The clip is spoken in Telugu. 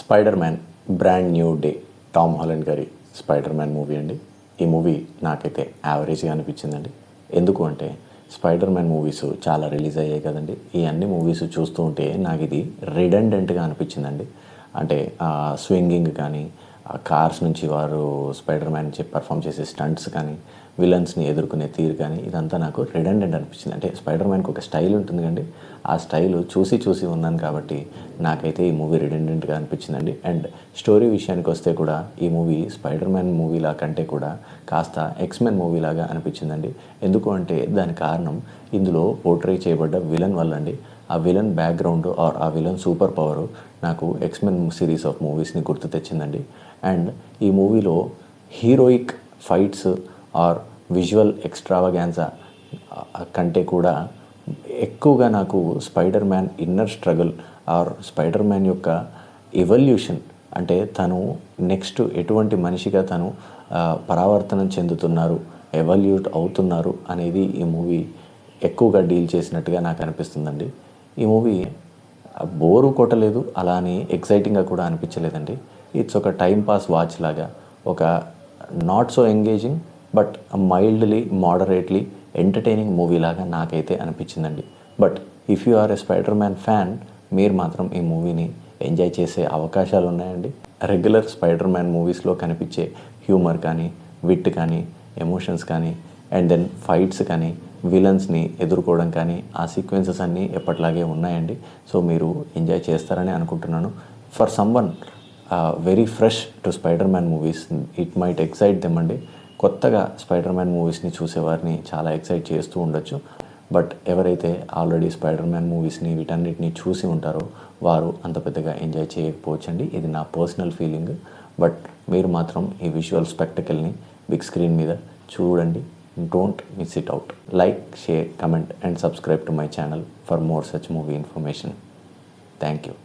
Spider Man brand new day Tom Holland గారి స్పైడర్ మ్యాన్ మూవీ అండి. ఈ మూవీ నాకైతే యావరేజ్గా అనిపించిందండి. ఎందుకు అంటే స్పైడర్ మ్యాన్ మూవీస్ చాలా రిలీజ్ అయ్యాయి కదండి. ఈ అన్ని మూవీస్ చూస్తూ ఉంటే నాకు ఇది రిడెండెంట్గా అనిపించిందండి. అంటే స్వింగింగ్ కానీ, కార్స్ నుంచి వారు స్పైడర్ మ్యాన్ పర్ఫామ్ చేసే స్టంట్స్ కానీ, విలన్స్ని ఎదుర్కొనే తీరు కానీ ఇదంతా నాకు రిడెండెంట్ అనిపించింది. అంటే స్పైడర్ మ్యాన్కి ఒక స్టైల్ ఉంటుంది కండి, ఆ స్టైల్ చూసి ఉన్నాను కాబట్టి నాకైతే ఈ మూవీ రిడెండెంట్గా అనిపించిందండి. అండ్ స్టోరీ విషయానికి వస్తే కూడా ఈ మూవీ స్పైడర్ మ్యాన్ మూవీలా కంటే కూడా కాస్త ఎక్స్మెన్ మూవీలాగా అనిపించిందండి. ఎందుకు అంటే దాని కారణం ఇందులో పోర్ట్రే చేయబడ్డ విలన్ వల్ల అండి. ఆ విలన్ బ్యాక్గ్రౌండ్ ఆర్ ఆ విలన్ సూపర్ పవర్ నాకు ఎక్స్మెన్ సిరీస్ ఆఫ్ మూవీస్ని గుర్తు తెచ్చిందండి. అండ్ ఈ మూవీలో heroic fights or visual extravaganza కంటే కూడా ఎక్కువగా నాకు Spider Man inner struggle or Spider Man యొక్క ఎవల్యూషన్, అంటే తను నెక్స్ట్ ఎటువంటి మనిషిగా తను పరావర్తనం చెందుతున్నారు, ఎవల్యూట్ అవుతున్నారు అనేది ఈ మూవీ ఎక్కువగా డీల్ చేసినట్టుగా నాకు అనిపిస్తుందండి. ఈ మూవీ బోరు కొట్టలేదు, అలా అని ఎక్సైటింగ్గా కూడా అనిపించలేదండి. ఇట్స్ ఒక టైం పాస్ వాచ్ లాగా, ఒక not so engaging but mildly moderately entertaining movie లాగా నాకైతే అనిపించిందండి. But if you are a Spider Man fan, మీరు మాత్రం ఈ మూవీని ఎంజాయ్ చేసే అవకాశాలు ఉన్నాయండి. రెగ్యులర్ స్పైడర్ మ్యాన్ మూవీస్లో కనిపించే హ్యూమర్ కానీ, విట్ కానీ, ఎమోషన్స్ కానీ, అండ్ దెన్ ఫైట్స్ కానీ, విలన్స్ని ఎదుర్కోవడం కానీ, ఆ సీక్వెన్సెస్ అన్నీ ఎప్పటిలాగే ఉన్నాయండి. సో మీరు ఎంజాయ్ చేస్తారని అనుకుంటున్నాను. For someone very fresh to spider Man movies, it might excite them అండి. కొత్తగా స్పైడర్ మ్యాన్ మూవీస్ని చూసేవారిని చాలా ఎక్సైట్ చేస్తూ ఉండొచ్చు. బట్ ఎవరైతే ఆల్రెడీ స్పైడర్ మ్యాన్ మూవీస్ని వీటన్నిటిని చూసి ఉంటారో వారు అంత పెద్దగా ఎంజాయ్ చేయకపోవచ్చండి. ఇది నా పర్సనల్ ఫీలింగ్. బట్ మీరు మాత్రం ఈ విజువల్ స్పెక్టకల్ని బిగ్ స్క్రీన్ మీద చూడండి. Don't miss it out. Like, share, comment and subscribe to my channel for more such movie information. Thank you.